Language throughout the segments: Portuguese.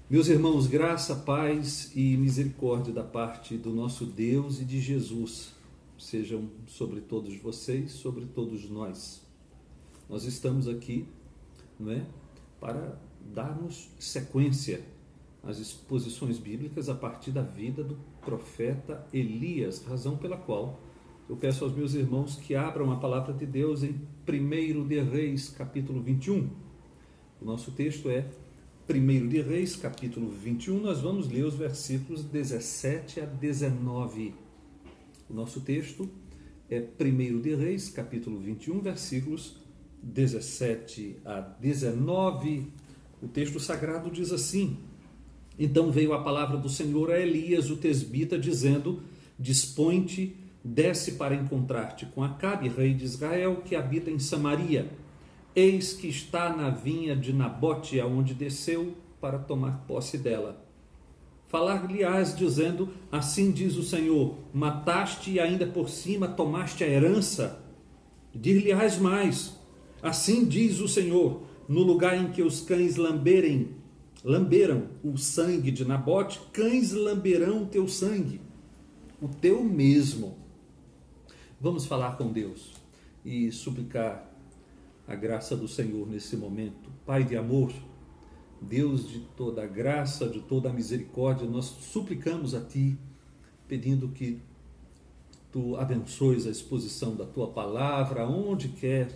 Meus irmãos, graça, paz e misericórdia da parte do nosso Deus e de Jesus sejam sobre todos vocês, sobre todos nós. Nós estamos aqui, não é, para darmos sequência às exposições bíblicas a partir da vida do profeta Elias, razão pela qual eu peço aos meus irmãos que abram a palavra de Deus em 1 de Reis, capítulo 21. O nosso texto é 1 de Reis, capítulo 21, nós vamos ler os versículos 17 a 19. O nosso texto é 1 de Reis, capítulo 21, versículos 17 a 19. O texto sagrado diz assim: Então veio a palavra do Senhor a Elias, o tesbita, dizendo: Dispõe-te, desce para encontrar-te com Acabe, rei de Israel, que habita em Samaria. Eis que está na vinha de Nabote, aonde desceu para tomar posse dela. Falar-lhe-ás, dizendo: Assim diz o Senhor, mataste e ainda por cima tomaste a herança. Dir-lhe-ás mais: Assim diz o Senhor, no lugar em que os cães lamberam o sangue de Nabote, cães lamberão o teu sangue, o teu mesmo. Vamos falar com Deus e suplicar a graça do Senhor nesse momento. Pai de amor, Deus de toda a graça, de toda a misericórdia, nós suplicamos a Ti, pedindo que Tu abençoes a exposição da Tua palavra, onde quer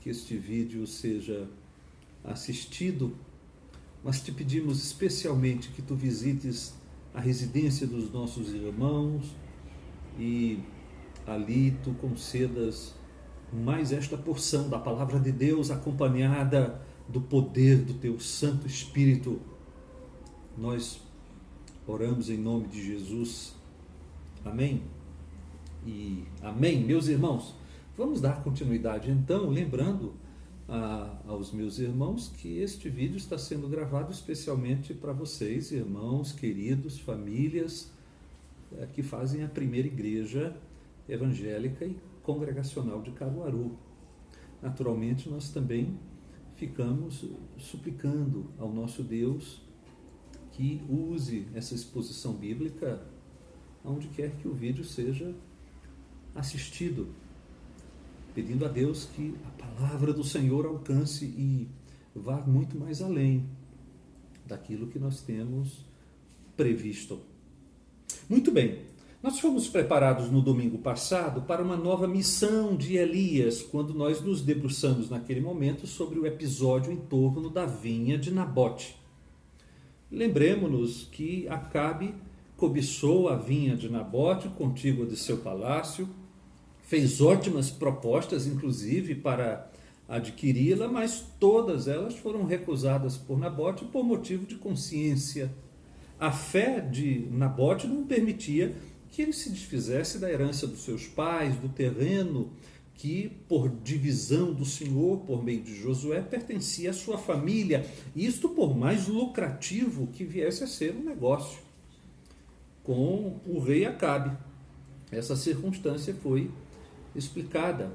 que este vídeo seja assistido, mas Te pedimos especialmente que Tu visites a residência dos nossos irmãos e ali Tu concedas mais esta porção da palavra de Deus acompanhada do poder do Teu Santo Espírito. Nós oramos em nome de Jesus. Amém? E amém. Meus irmãos, vamos dar continuidade então, lembrando aos meus irmãos que este vídeo está sendo gravado especialmente para vocês, irmãos, queridos, famílias que fazem a primeira igreja evangélica e congregacional de Caruaru. Naturalmente, nós também ficamos suplicando ao nosso Deus que use essa exposição bíblica onde quer que o vídeo seja assistido, pedindo a Deus que a palavra do Senhor alcance e vá muito mais além daquilo que nós temos previsto. Muito bem. Nós fomos preparados no domingo passado para uma nova missão de Elias, quando nós nos debruçamos naquele momento sobre o episódio em torno da vinha de Nabote. Lembremos-nos que Acabe cobiçou a vinha de Nabote, contígua de seu palácio, fez ótimas propostas, inclusive, para adquiri-la, mas todas elas foram recusadas por Nabote por motivo de consciência. A fé de Nabote não permitia que ele se desfizesse da herança dos seus pais, do terreno que, por divisão do Senhor, por meio de Josué, pertencia à sua família. Isto por mais lucrativo que viesse a ser o negócio com o rei Acabe. Essa circunstância foi explicada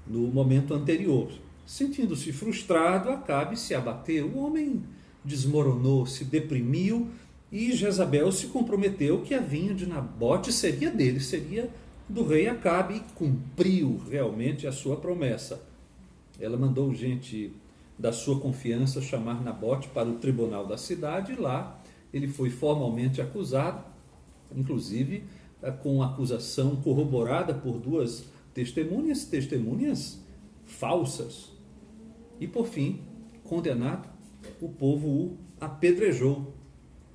no momento anterior. Sentindo-se frustrado, Acabe se abateu. O homem desmoronou, se deprimiu, e Jezabel se comprometeu que a vinha de Nabote seria dele, seria do rei Acabe, e cumpriu realmente a sua promessa. Ela mandou gente da sua confiança chamar Nabote para o tribunal da cidade, e lá ele foi formalmente acusado, inclusive com acusação corroborada por duas testemunhas falsas. E por fim, condenado, o povo o apedrejou.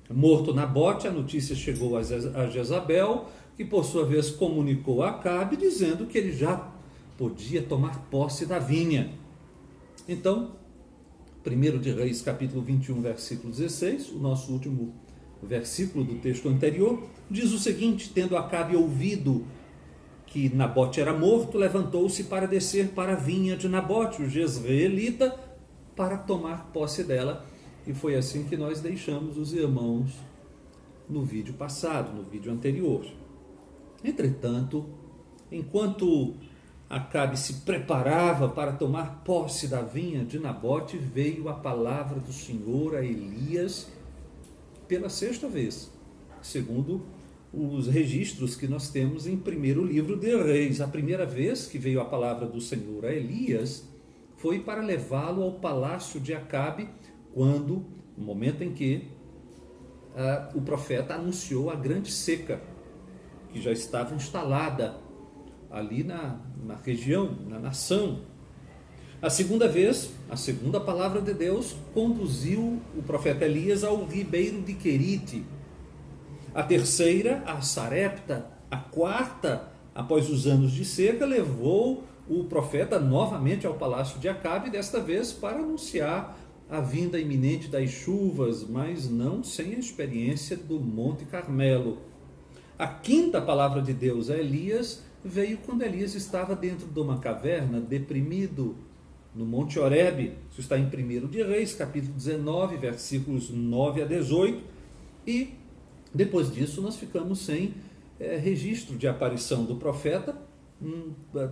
Morto Nabote, a notícia chegou a Jezabel, que por sua vez comunicou a Acabe, dizendo que ele já podia tomar posse da vinha. Então, 1 de Reis, capítulo 21, versículo 16, o nosso último versículo do texto anterior, diz o seguinte: Tendo Acabe ouvido que Nabote era morto, levantou-se para descer para a vinha de Nabote, o jezreelita, para tomar posse dela. E foi assim que nós deixamos os irmãos no vídeo passado, no vídeo anterior. Entretanto, enquanto Acabe se preparava para tomar posse da vinha de Nabote, veio a palavra do Senhor a Elias, pela sexta vez, segundo os registros que nós temos em primeiro livro de Reis. A primeira vez que veio a palavra do Senhor a Elias foi para levá-lo ao palácio de Acabe, quando, no momento em que o profeta anunciou a grande seca, que já estava instalada ali na região, na nação. A segunda vez, a segunda palavra de Deus conduziu o profeta Elias ao ribeiro de Querite. A terceira, a Sarepta. A quarta, após os anos de seca, levou o profeta novamente ao palácio de Acabe, desta vez para anunciar a vinda iminente das chuvas, mas não sem a experiência do Monte Carmelo. A quinta palavra de Deus a Elias veio quando Elias estava dentro de uma caverna, deprimido, no Monte Horebe. Isso está em 1 de Reis, capítulo 19, versículos 9 a 18, e depois disso nós ficamos sem registro de aparição do profeta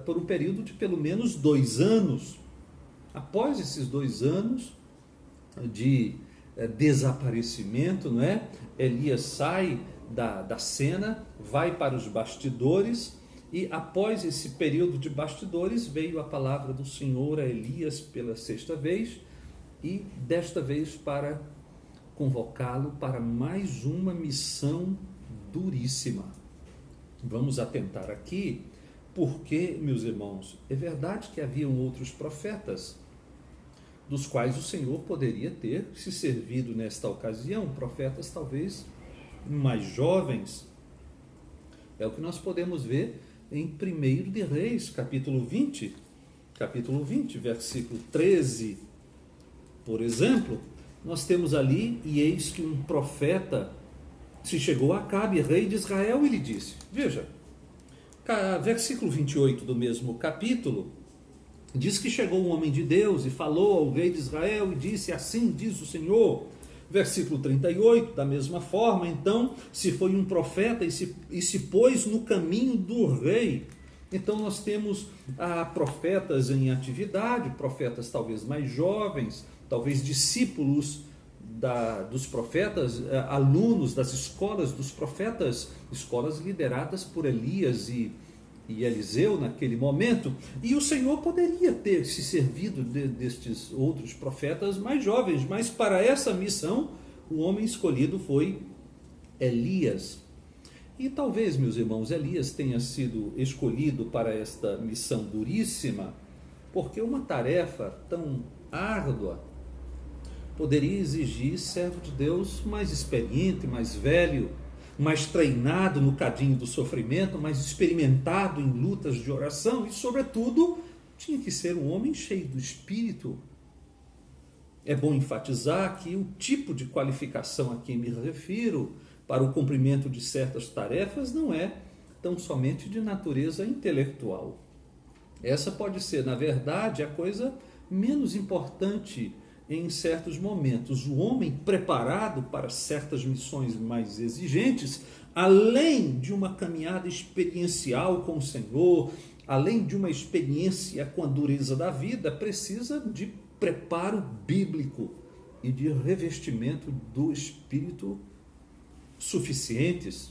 por um período de pelo menos 2 anos. Após esses 2 anos de desaparecimento, não é? Elias sai da cena, vai para os bastidores, e após esse período de bastidores veio a palavra do Senhor a Elias pela sexta vez, e desta vez para convocá-lo para mais uma missão duríssima. Vamos atentar aqui, porque, meus irmãos, é verdade que haviam outros profetas, dos quais o Senhor poderia ter se servido nesta ocasião, profetas talvez mais jovens. É o que nós podemos ver em 1 de Reis, capítulo 20, versículo 13, por exemplo. Nós temos ali: e eis que um profeta se chegou a Acabe, rei de Israel, e lhe disse, veja, versículo 28 do mesmo capítulo, diz que chegou um homem de Deus e falou ao rei de Israel e disse, assim diz o Senhor. Versículo 38, da mesma forma, então se foi um profeta e se pôs no caminho do rei. Então nós temos profetas em atividade, profetas talvez mais jovens, talvez discípulos dos profetas, alunos das escolas dos profetas, escolas lideradas por Elias e Eliseu naquele momento, e o Senhor poderia ter se servido destes outros profetas mais jovens, mas para essa missão o homem escolhido foi Elias. E talvez, meus irmãos, Elias tenha sido escolhido para esta missão duríssima, porque uma tarefa tão árdua poderia exigir servo de Deus mais experiente, mais velho, mais treinado no cadinho do sofrimento, mais experimentado em lutas de oração, e sobretudo tinha que ser um homem cheio do Espírito. É bom enfatizar que o tipo de qualificação a que me refiro para o cumprimento de certas tarefas não é tão somente de natureza intelectual. Essa pode ser, na verdade, a coisa menos importante em certos momentos. O homem preparado para certas missões mais exigentes, além de uma caminhada experiencial com o Senhor, além de uma experiência com a dureza da vida, precisa de preparo bíblico e de revestimento do Espírito suficientes.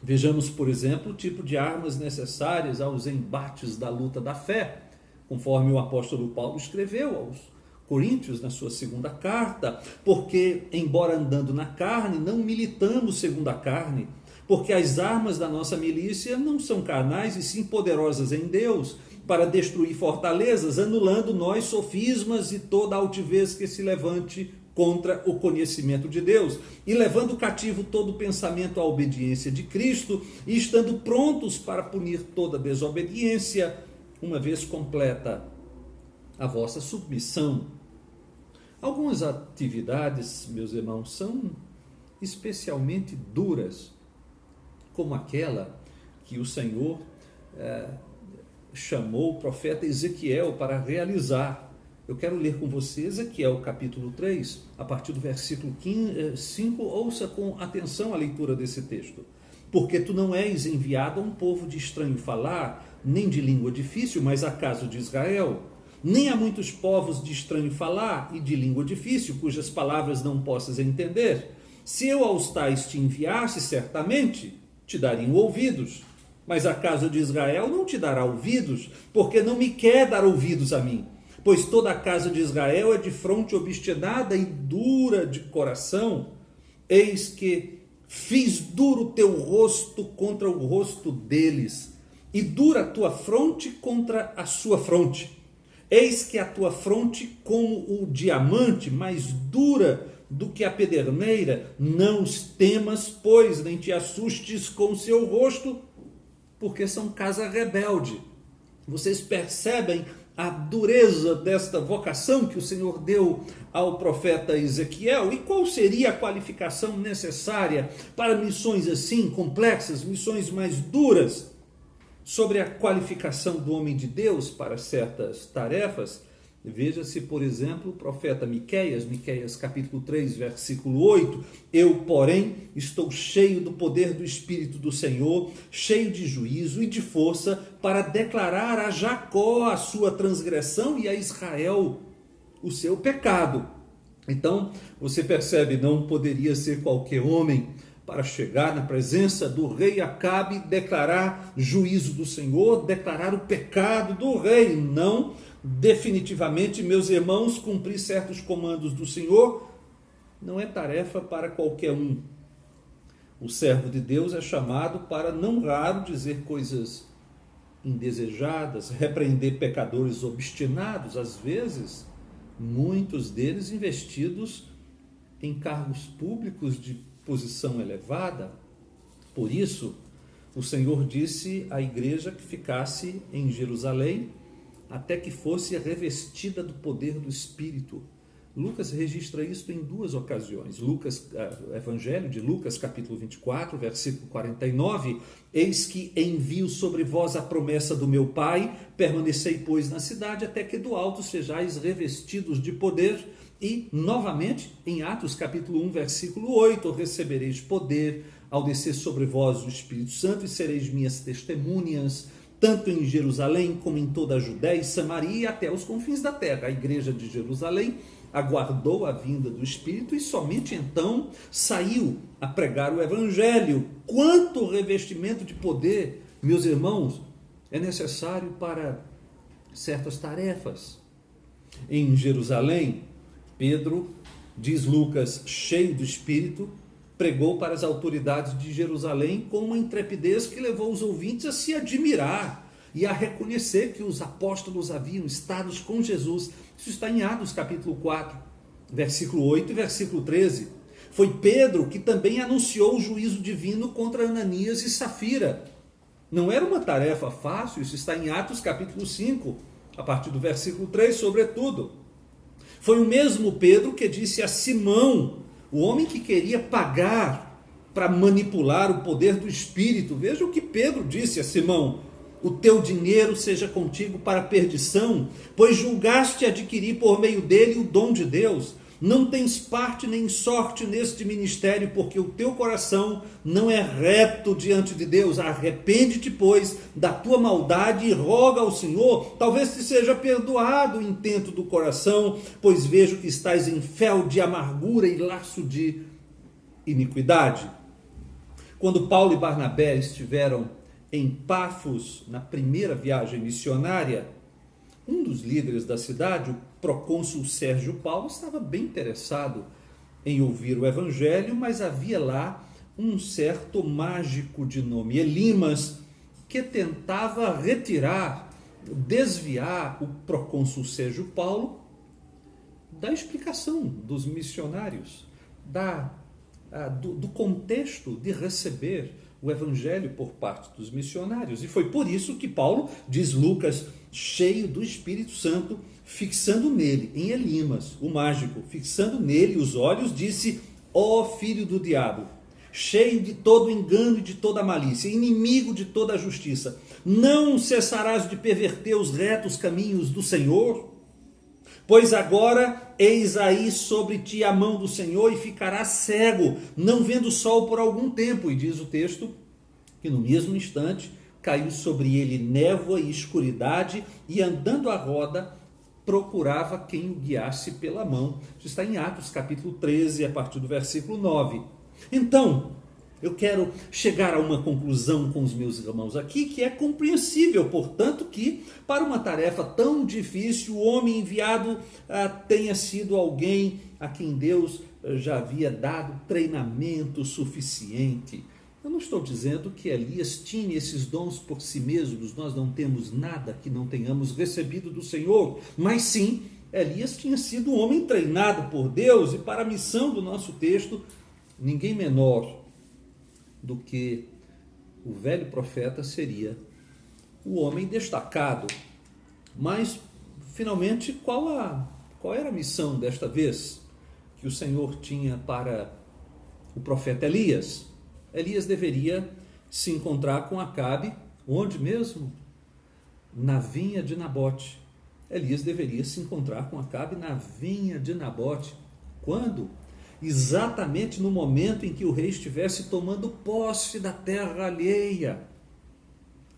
Vejamos, por exemplo, o tipo de armas necessárias aos embates da luta da fé, conforme o apóstolo Paulo escreveu aos Coríntios na sua segunda carta, porque, embora andando na carne, não militamos segundo a carne, porque as armas da nossa milícia não são carnais e sim poderosas em Deus, para destruir fortalezas, anulando nós sofismas e toda altivez que se levante contra o conhecimento de Deus, e levando cativo todo pensamento à obediência de Cristo, e estando prontos para punir toda desobediência, uma vez completa a vossa submissão. Algumas atividades, meus irmãos, são especialmente duras, como aquela que o Senhor chamou o profeta Ezequiel para realizar. Eu quero ler com você Ezequiel capítulo 3, a partir do versículo 5, ouça com atenção a leitura desse texto. Porque tu não és enviado a um povo de estranho falar, nem de língua difícil, mas a casa de Israel. Nem há muitos povos de estranho falar e de língua difícil, cujas palavras não possas entender. Se eu aos tais te enviasse, certamente te dariam ouvidos. Mas a casa de Israel não te dará ouvidos, porque não me quer dar ouvidos a mim. Pois toda a casa de Israel é de fronte obstinada e dura de coração. Eis que fiz duro o teu rosto contra o rosto deles, e dura a tua fronte contra a sua fronte. Eis que a tua fronte como o diamante, mais dura do que a pederneira. Não os temas, pois, nem te assustes com o seu rosto, porque são casa rebelde. Vocês percebem a dureza desta vocação que o Senhor deu ao profeta Ezequiel? E qual seria a qualificação necessária para missões assim complexas, missões mais duras? Sobre a qualificação do homem de Deus para certas tarefas, veja-se, por exemplo, o profeta Miqueias capítulo 3, versículo 8, eu, porém, estou cheio do poder do Espírito do Senhor, cheio de juízo e de força, para declarar a Jacó a sua transgressão e a Israel o seu pecado. Então, você percebe, não poderia ser qualquer homem para chegar na presença do rei Acabe, declarar juízo do Senhor, declarar o pecado do rei. Não, definitivamente, meus irmãos, cumprir certos comandos do Senhor não é tarefa para qualquer um. O servo de Deus é chamado para, não raro, dizer coisas indesejadas, repreender pecadores obstinados, às vezes, muitos deles investidos em cargos públicos de posição elevada. Por isso, o Senhor disse à igreja que ficasse em Jerusalém até que fosse revestida do poder do Espírito. Lucas registra isso em duas ocasiões. Evangelho de Lucas, capítulo 24, versículo 49, eis que envio sobre vós a promessa do meu Pai, permanecei, pois, na cidade, até que do alto sejais revestidos de poder. E, novamente, em Atos, capítulo 1, versículo 8, recebereis poder ao descer sobre vós o Espírito Santo e sereis minhas testemunhas, tanto em Jerusalém como em toda a Judéia e Samaria e até os confins da terra. A igreja de Jerusalém aguardou a vinda do Espírito e somente então saiu a pregar o Evangelho. Quanto revestimento de poder, meus irmãos, é necessário para certas tarefas. Em Jerusalém, Pedro, diz Lucas, cheio do Espírito, pregou para as autoridades de Jerusalém com uma intrepidez que levou os ouvintes a se admirar e a reconhecer que os apóstolos haviam estado com Jesus. Isso está em Atos capítulo 4, versículo 8 e versículo 13. Foi Pedro que também anunciou o juízo divino contra Ananias e Safira. Não era uma tarefa fácil, isso está em Atos capítulo 5, a partir do versículo 3, sobretudo. Foi o mesmo Pedro que disse a Simão, o homem que queria pagar para manipular o poder do Espírito. Veja o que Pedro disse a Simão: o teu dinheiro seja contigo para a perdição, pois julgaste adquirir por meio dele o dom de Deus. Não tens parte nem sorte neste ministério, porque o teu coração não é reto diante de Deus. Arrepende-te, pois, da tua maldade e roga ao Senhor, talvez te seja perdoado o intento do coração, pois vejo que estás em fel de amargura e laço de iniquidade. Quando Paulo e Barnabé estiveram em Pafos, na primeira viagem missionária, um dos líderes da cidade, o procônsul Sérgio Paulo, estava bem interessado em ouvir o evangelho, mas havia lá um certo mágico de nome Elimas que tentava retirar, desviar o procônsul Sérgio Paulo da explicação dos missionários, do contexto de receber o evangelho por parte dos missionários. E foi por isso que Paulo, diz Lucas, cheio do Espírito Santo, fixando nele, em Elimas, o mágico, fixando nele os olhos, disse: ó filho do diabo, cheio de todo engano e de toda malícia, inimigo de toda a justiça, não cessarás de perverter os retos caminhos do Senhor? Pois agora eis aí sobre ti a mão do Senhor e ficarás cego, não vendo o sol por algum tempo. E diz o texto que no mesmo instante caiu sobre ele névoa e escuridade, e andando a roda procurava quem o guiasse pela mão. Isso está em Atos capítulo 13, a partir do versículo 9. Então, eu quero chegar a uma conclusão com os meus irmãos aqui, que é compreensível, portanto, que para uma tarefa tão difícil, o homem enviado tenha sido alguém a quem Deus já havia dado treinamento suficiente. Eu não estou dizendo que Elias tinha esses dons por si mesmos, nós não temos nada que não tenhamos recebido do Senhor, mas sim, Elias tinha sido um homem treinado por Deus, e para a missão do nosso texto, ninguém menor do que o velho profeta seria o homem destacado. Mas, finalmente, qual era a missão desta vez que o Senhor tinha para o profeta Elias? Elias deveria se encontrar com Acabe, onde mesmo? Na vinha de Nabote. Elias deveria se encontrar com Acabe na vinha de Nabote. Quando? Exatamente no momento em que o rei estivesse tomando posse da terra alheia.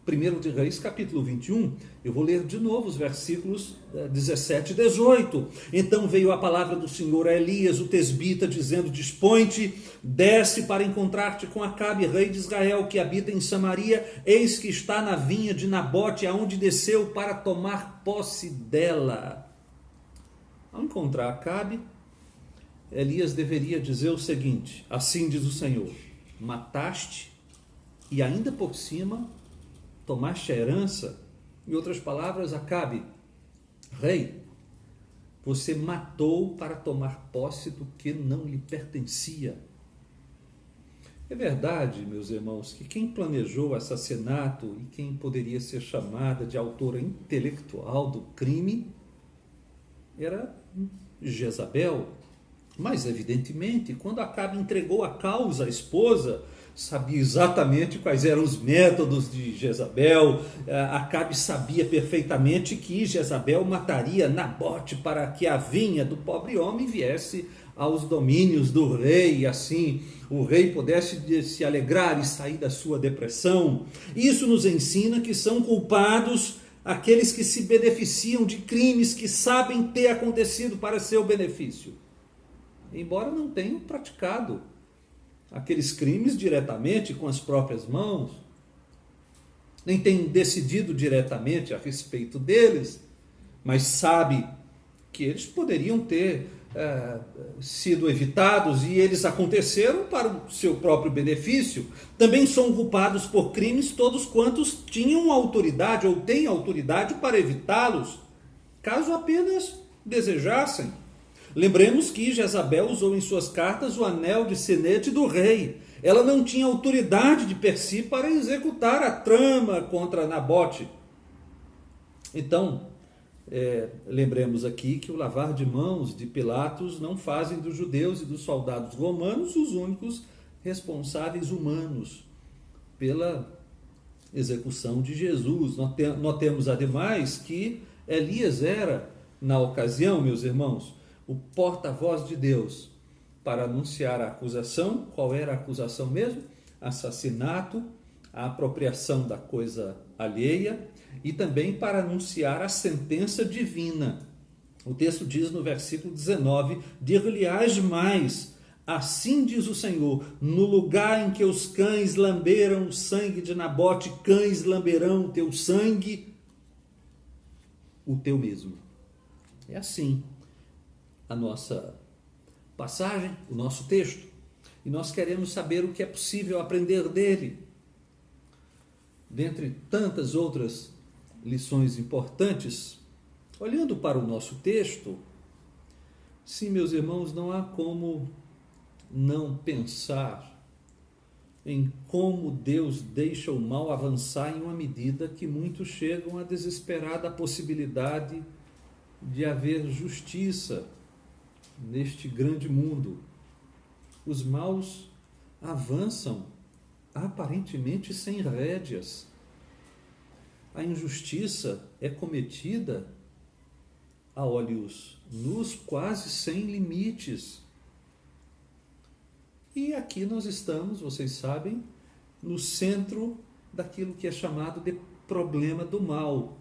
1 de Reis, capítulo 21, eu vou ler de novo os versículos 17 e 18. Então veio a palavra do Senhor a Elias, o tesbita, dizendo: dispõe-te, desce para encontrar-te com Acabe, rei de Israel, que habita em Samaria, eis que está na vinha de Nabote, aonde desceu para tomar posse dela. Ao encontrar Acabe, Elias deveria dizer o seguinte: assim diz o Senhor, mataste e ainda por cima tomaste a herança. Em outras palavras, Acabe, rei, você matou para tomar posse do que não lhe pertencia. É verdade, meus irmãos, que quem planejou o assassinato e quem poderia ser chamada de autora intelectual do crime era Jezabel. Mas, evidentemente, quando Acabe entregou a causa à esposa, sabia exatamente quais eram os métodos de Jezabel. Acabe sabia perfeitamente que Jezabel mataria Nabote para que a vinha do pobre homem viesse aos domínios do rei, e assim o rei pudesse se alegrar e sair da sua depressão. Isso nos ensina que são culpados aqueles que se beneficiam de crimes que sabem ter acontecido para seu benefício, embora não tenham praticado aqueles crimes diretamente com as próprias mãos, nem tenham decidido diretamente a respeito deles, mas sabe que eles poderiam ter sido evitados e eles aconteceram para o seu próprio benefício. Também são culpados por crimes todos quantos tinham autoridade ou têm autoridade para evitá-los, caso apenas desejassem. Lembremos que Jezabel usou em suas cartas o anel de sinete do rei. Ela não tinha autoridade de per si para executar a trama contra Nabote. Então, lembremos aqui que o lavar de mãos de Pilatos não fazem dos judeus e dos soldados romanos os únicos responsáveis humanos pela execução de Jesus. Notemos, ademais, que Elias era, na ocasião, meus irmãos, o porta-voz de Deus para anunciar a acusação. Qual era a acusação mesmo? Assassinato, a apropriação da coisa alheia, e também para anunciar a sentença divina. O texto diz no versículo 19: dir-lhe-ás mais, assim diz o Senhor, no lugar em que os cães lamberam o sangue de Nabote, cães lamberão o teu sangue, o teu mesmo. É assim a nossa passagem, o nosso texto, e nós queremos saber o que é possível aprender dele. Dentre tantas outras lições importantes, olhando para o nosso texto, sim, meus irmãos, não há como não pensar em como Deus deixa o mal avançar em uma medida que muitos chegam a desesperar da possibilidade de haver justiça neste grande mundo. Os maus avançam aparentemente sem rédeas. A injustiça é cometida a olhos nus, quase sem limites. E aqui nós estamos, vocês sabem, no centro daquilo que é chamado de problema do mal.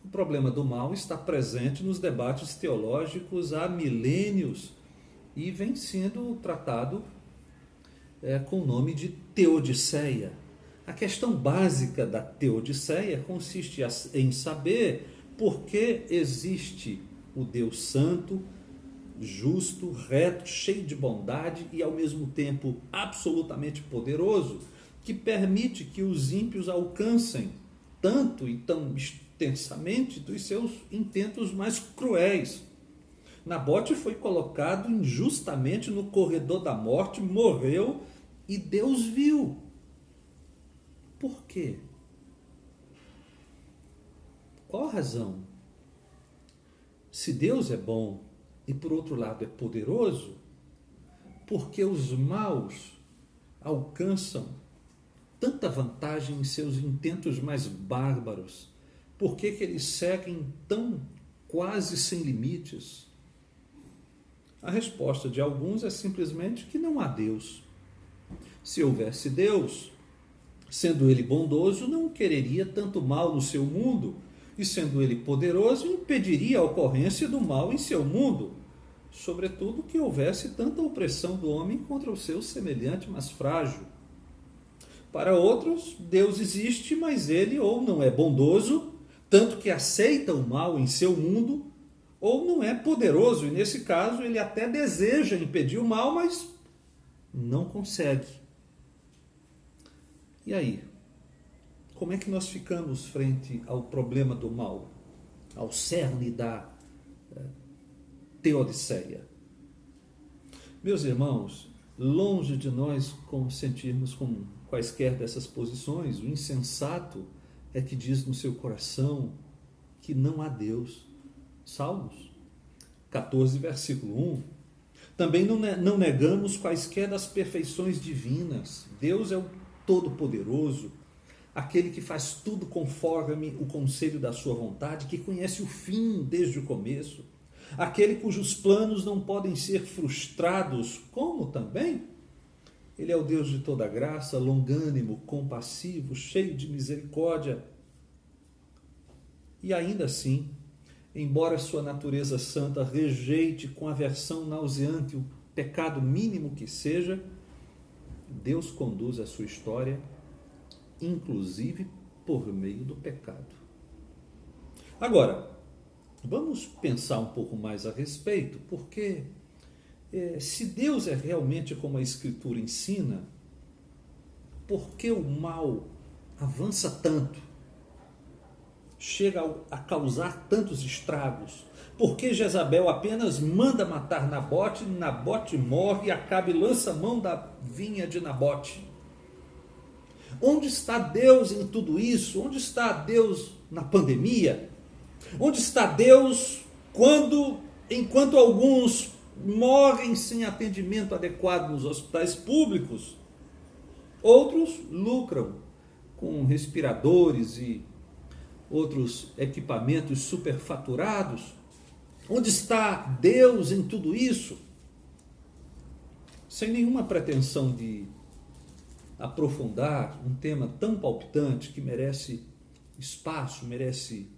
O problema do mal está presente nos debates teológicos há milênios e vem sendo tratado com o nome de Teodiceia. A questão básica da Teodiceia consiste em saber por que existe o Deus Santo, justo, reto, cheio de bondade e ao mesmo tempo absolutamente poderoso, que permite que os ímpios alcancem tanto e tão extensamente dos seus intentos mais cruéis. Nabote foi colocado injustamente no corredor da morte, morreu e Deus viu. Por quê? Qual a razão? Se Deus é bom e por outro lado é poderoso, por que os maus alcançam tanta vantagem em seus intentos mais bárbaros? Por que eles seguem tão quase sem limites? A resposta de alguns é simplesmente que não há Deus. Se houvesse Deus, sendo ele bondoso, não quereria tanto mal no seu mundo, e sendo ele poderoso, impediria a ocorrência do mal em seu mundo, sobretudo que houvesse tanta opressão do homem contra o seu semelhante mais frágil. Para outros, Deus existe, mas ele ou não é bondoso, tanto que aceita o mal em seu mundo, ou não é poderoso, e nesse caso ele até deseja impedir o mal, mas não consegue. E aí? Como é que nós ficamos frente ao problema do mal, ao cerne da Teodiceia? Meus irmãos, longe de nós sentirmos com quaisquer dessas posições, o insensato é que diz no seu coração que não há Deus. Salmos 14, versículo 1. Também não negamos quaisquer das perfeições divinas. Deus é o Todo-Poderoso, aquele que faz tudo conforme o conselho da sua vontade, que conhece o fim desde o começo, aquele cujos planos não podem ser frustrados, como também ele é o Deus de toda graça, longânimo, compassivo, cheio de misericórdia. E ainda assim, embora sua natureza santa rejeite com aversão nauseante o pecado mínimo que seja, Deus conduz a sua história, inclusive por meio do pecado. Agora, vamos pensar um pouco mais a respeito, porque se Deus é realmente como a Escritura ensina, por que o mal avança tanto? Chega a causar tantos estragos? Por que Jezabel apenas manda matar Nabote, Nabote morre e Acabe lança a mão da vinha de Nabote? Onde está Deus em tudo isso? Onde está Deus na pandemia? Onde está Deus enquanto alguns morrem sem atendimento adequado nos hospitais públicos? Outros lucram com respiradores e outros equipamentos superfaturados. Onde está Deus em tudo isso? Sem nenhuma pretensão de aprofundar um tema tão palpitante que merece espaço, merece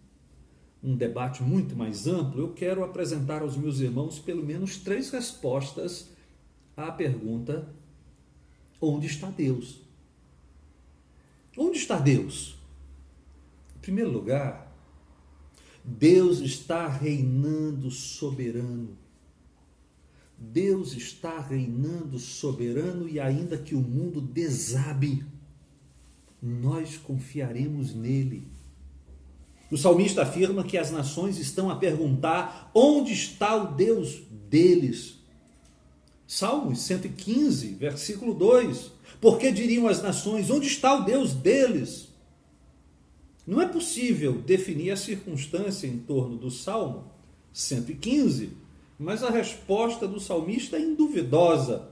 um debate muito mais amplo, eu quero apresentar aos meus irmãos pelo menos 3 respostas à pergunta: onde está Deus? Onde está Deus? Em primeiro lugar, Deus está reinando soberano. Deus está reinando soberano e ainda que o mundo desabe, nós confiaremos nele. O salmista afirma que as nações estão a perguntar: onde está o Deus deles? Salmos 115, versículo 2. Por que diriam as nações: onde está o Deus deles? Não é possível definir a circunstância em torno do Salmo 115, mas a resposta do salmista é induvidosa.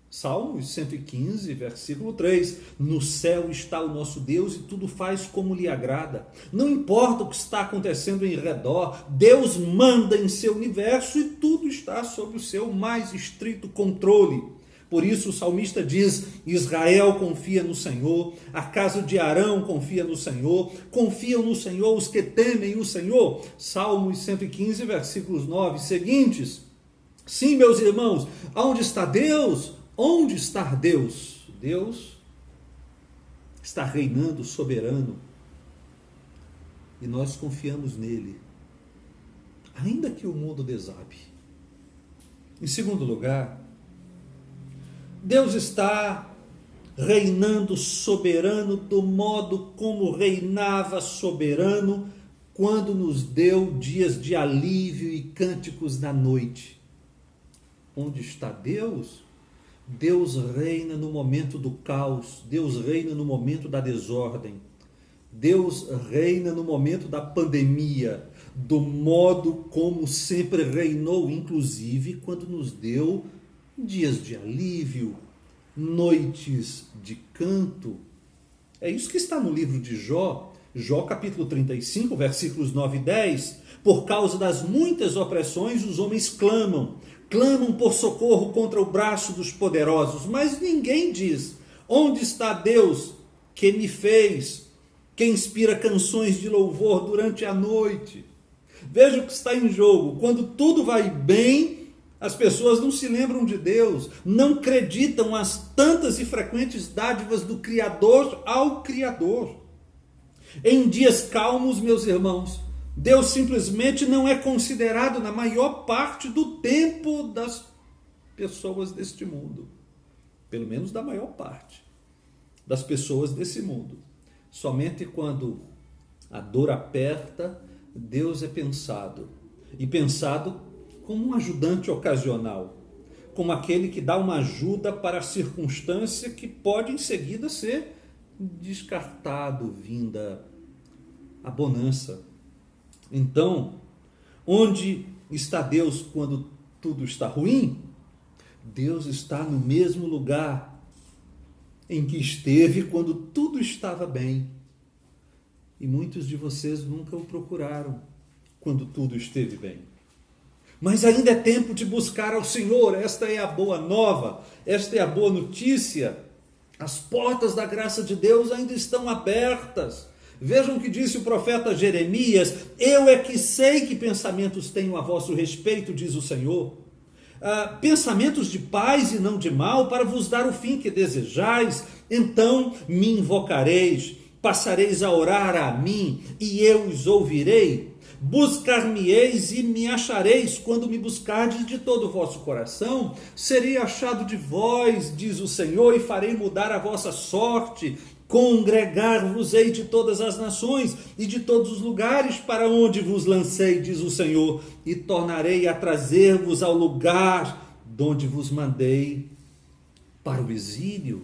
Salmos 115, versículo 3. No céu está o nosso Deus e tudo faz como lhe agrada. Não importa o que está acontecendo em redor, Deus manda em seu universo e tudo está sob o seu mais estrito controle. Por isso o salmista diz: Israel confia no Senhor, a casa de Arão confia no Senhor, confiam no Senhor os que temem o Senhor. Salmos 115, versículos 9 seguintes. Sim, meus irmãos, onde está Deus? Onde está Deus? Deus está reinando soberano e nós confiamos nele, ainda que o mundo desabe. Em segundo lugar, Deus está reinando soberano do modo como reinava soberano quando nos deu dias de alívio e cânticos da noite. Onde está Deus? Deus reina no momento do caos, Deus reina no momento da desordem, Deus reina no momento da pandemia, do modo como sempre reinou, inclusive quando nos deu dias de alívio, noites de canto. É isso que está no livro de Jó, Jó capítulo 35, versículos 9 e 10. Por causa das muitas opressões, os homens clamam por socorro contra o braço dos poderosos, mas ninguém diz: onde está Deus que me fez, que inspira canções de louvor durante a noite? Veja o que está em jogo. Quando tudo vai bem, as pessoas não se lembram de Deus, não acreditam as tantas e frequentes dádivas do Criador ao Criador. Em dias calmos, meus irmãos, Deus simplesmente não é considerado na maior parte do tempo das pessoas deste mundo. Pelo menos da maior parte das pessoas desse mundo. Somente quando a dor aperta, Deus é pensado. E pensado como um ajudante ocasional. Como aquele que dá uma ajuda para a circunstância que pode em seguida ser descartado, vinda a bonança. Então, onde está Deus quando tudo está ruim? Deus está no mesmo lugar em que esteve quando tudo estava bem. E muitos de vocês nunca o procuraram quando tudo esteve bem. Mas ainda é tempo de buscar ao Senhor. Esta é a boa nova, esta é a boa notícia. As portas da graça de Deus ainda estão abertas. Vejam o que disse o profeta Jeremias: eu é que sei que pensamentos tenho a vosso respeito, diz o Senhor. Pensamentos de paz e não de mal, para vos dar o fim que desejais. Então me invocareis, passareis a orar a mim, e eu os ouvirei. Buscar-me-eis e me achareis, quando me buscardes de todo o vosso coração. Serei achado de vós, diz o Senhor, e farei mudar a vossa sorte. Congregar-vos-ei de todas as nações e de todos os lugares para onde vos lancei, diz o Senhor, e tornarei a trazer-vos ao lugar de onde vos mandei para o exílio.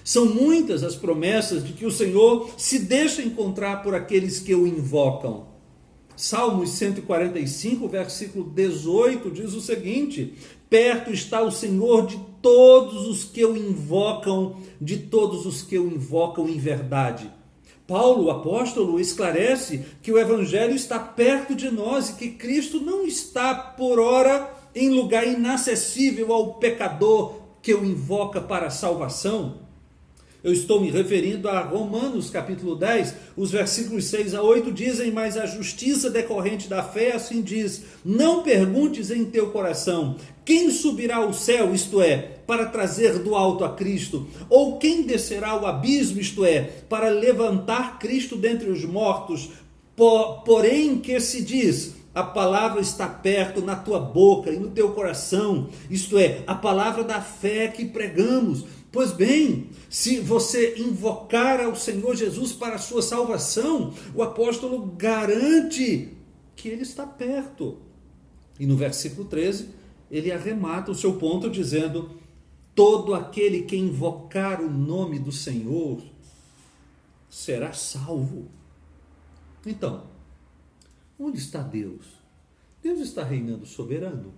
São muitas as promessas de que o Senhor se deixa encontrar por aqueles que o invocam. Salmos 145, versículo 18, diz o seguinte: perto está o Senhor de todos os que o invocam, de todos os que o invocam em verdade. Paulo, o apóstolo, esclarece que o evangelho está perto de nós e que Cristo não está por ora em lugar inacessível ao pecador que o invoca para a salvação. Eu estou me referindo a Romanos capítulo 10, os versículos 6 a 8 dizem: mas a justiça decorrente da fé assim diz: não perguntes em teu coração, quem subirá ao céu, isto é, para trazer do alto a Cristo, ou quem descerá ao abismo, isto é, para levantar Cristo dentre os mortos, porém que se diz: a palavra está perto na tua boca e no teu coração, isto é, a palavra da fé que pregamos. Pois bem, se você invocar ao Senhor Jesus para a sua salvação, o apóstolo garante que ele está perto. E no versículo 13, ele arremata o seu ponto dizendo: todo aquele que invocar o nome do Senhor será salvo. Então, onde está Deus? Deus está reinando soberano.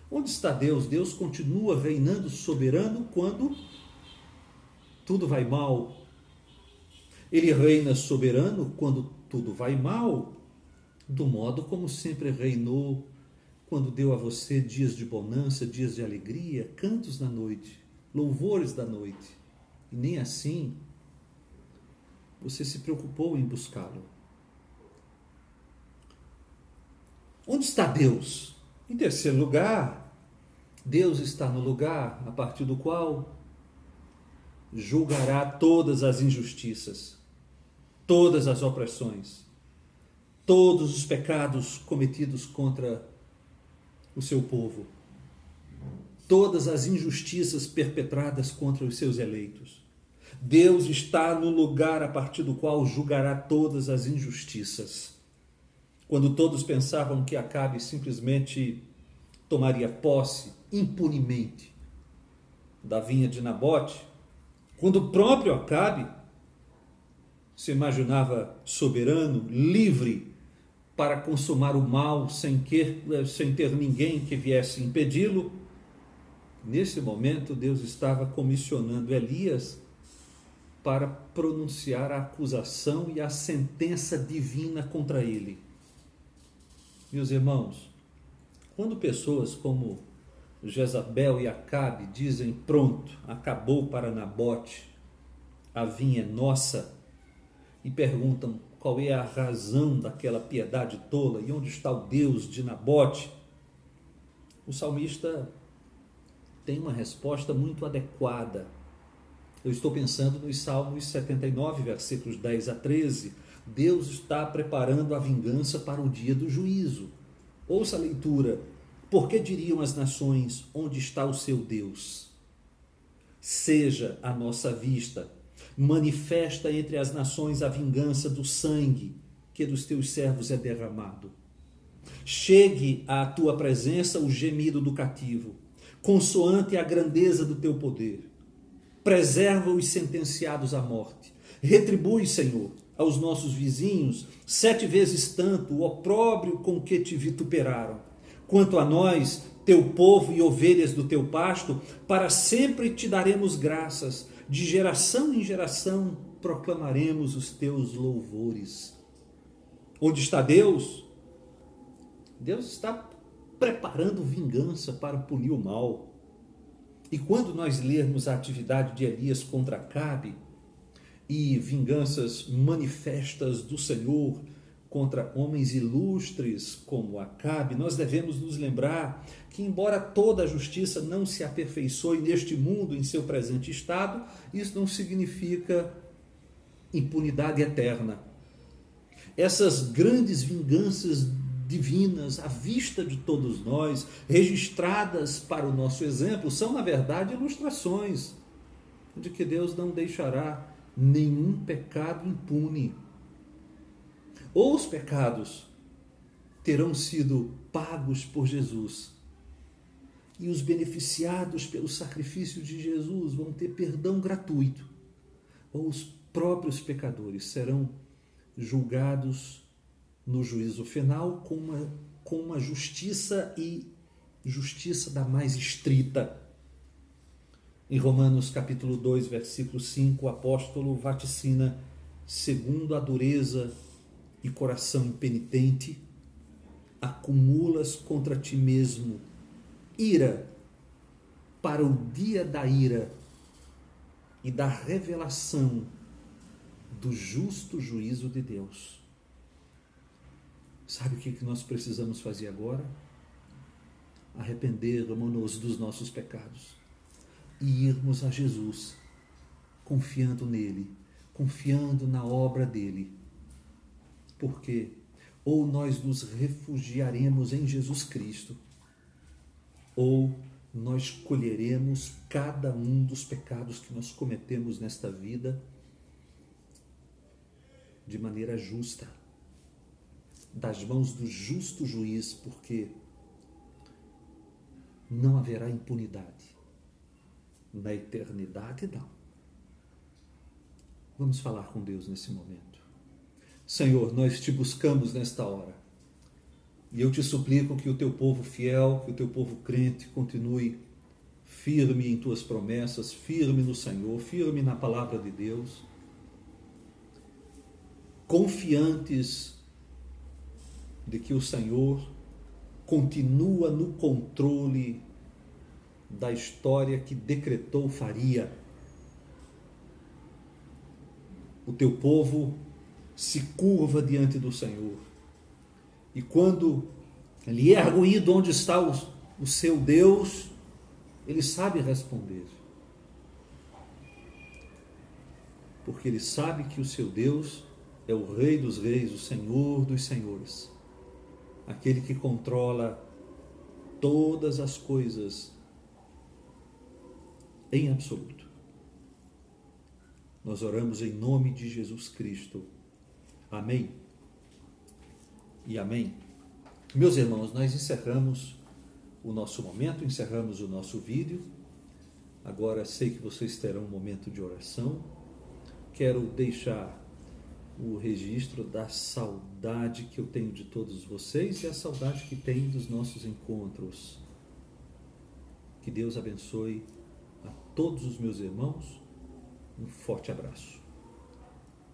Onde está Deus? Deus continua reinando soberano quando tudo vai mal. Ele reina soberano quando tudo vai mal, do modo como sempre reinou, quando deu a você dias de bonança, dias de alegria, cantos na noite, louvores da noite. E nem assim você se preocupou em buscá-lo. Onde está Deus? Em terceiro lugar, Deus está no lugar a partir do qual julgará todas as injustiças, todas as opressões, todos os pecados cometidos contra o seu povo, todas as injustiças perpetradas contra os seus eleitos. Deus está no lugar a partir do qual julgará todas as injustiças. Quando todos pensavam que Acabe simplesmente tomaria posse impunemente da vinha de Nabote, quando o próprio Acabe se imaginava soberano, livre para consumar o mal sem ter ninguém que viesse impedi-lo, nesse momento Deus estava comissionando Elias para pronunciar a acusação e a sentença divina contra ele. Meus irmãos, quando pessoas como Jezabel e Acabe dizem: pronto, acabou para Nabote, a vinha é nossa, e perguntam qual é a razão daquela piedade tola e onde está o Deus de Nabote, o salmista tem uma resposta muito adequada. Eu estou pensando nos Salmos 79, versículos 10 a 13. Deus está preparando a vingança para o dia do juízo. Ouça a leitura. Por que diriam as nações: onde está o seu Deus? Seja a nossa vista manifesta entre as nações a vingança do sangue que dos teus servos é derramado. Chegue à tua presença o gemido do cativo, consoante a grandeza do teu poder. Preserva os sentenciados à morte. Retribui, Senhor, aos nossos vizinhos 7 vezes tanto o opróbrio com que te vituperaram. Quanto a nós, teu povo e ovelhas do teu pasto, para sempre te daremos graças. De geração em geração proclamaremos os teus louvores. Onde está Deus? Deus está preparando vingança para punir o mal. E quando nós lermos a atividade de Elias contra Acabe e vinganças manifestas do Senhor contra homens ilustres como Acabe, nós devemos nos lembrar que, embora toda a justiça não se aperfeiçoe neste mundo em seu presente estado, isso não significa impunidade eterna. Essas grandes vinganças divinas, à vista de todos nós, registradas para o nosso exemplo, são, na verdade, ilustrações de que Deus não deixará nenhum pecado impune. Ou os pecados terão sido pagos por Jesus, e os beneficiados pelo sacrifício de Jesus vão ter perdão gratuito, ou os próprios pecadores serão julgados no juízo final com uma justiça, e justiça da mais estrita. Em Romanos capítulo 2, versículo 5, o apóstolo vaticina: segundo a dureza e coração impenitente, acumulas contra ti mesmo ira para o dia da ira e da revelação do justo juízo de Deus. Sabe o que nós precisamos fazer agora? Arrependermos-nos dos nossos pecados e irmos a Jesus, confiando nele, confiando na obra dele. Porque ou nós nos refugiaremos em Jesus Cristo, ou nós colheremos cada um dos pecados que nós cometemos nesta vida de maneira justa, das mãos do justo juiz, porque não haverá impunidade. Na eternidade, não. Vamos falar com Deus nesse momento. Senhor, nós te buscamos nesta hora. E eu te suplico que o teu povo fiel, que o teu povo crente continue firme em tuas promessas, firme no Senhor, firme na palavra de Deus, confiantes de que o Senhor continua no controle da história que decretou faria. O teu povo se curva diante do Senhor, e quando lhe é arguído onde está o seu Deus, ele sabe responder. porque ele sabe que o seu Deus é o Rei dos Reis, o Senhor dos Senhores, aquele que controla todas as coisas em absoluto. Nós oramos em nome de Jesus Cristo. Amém e amém. Meus irmãos, nós encerramos o nosso momento, encerramos o nosso vídeo. Agora sei que vocês terão um momento de oração. Quero deixar o registro da saudade que eu tenho de todos vocês e a saudade que tenho dos nossos encontros. Que Deus abençoe a todos os meus irmãos. Um forte abraço.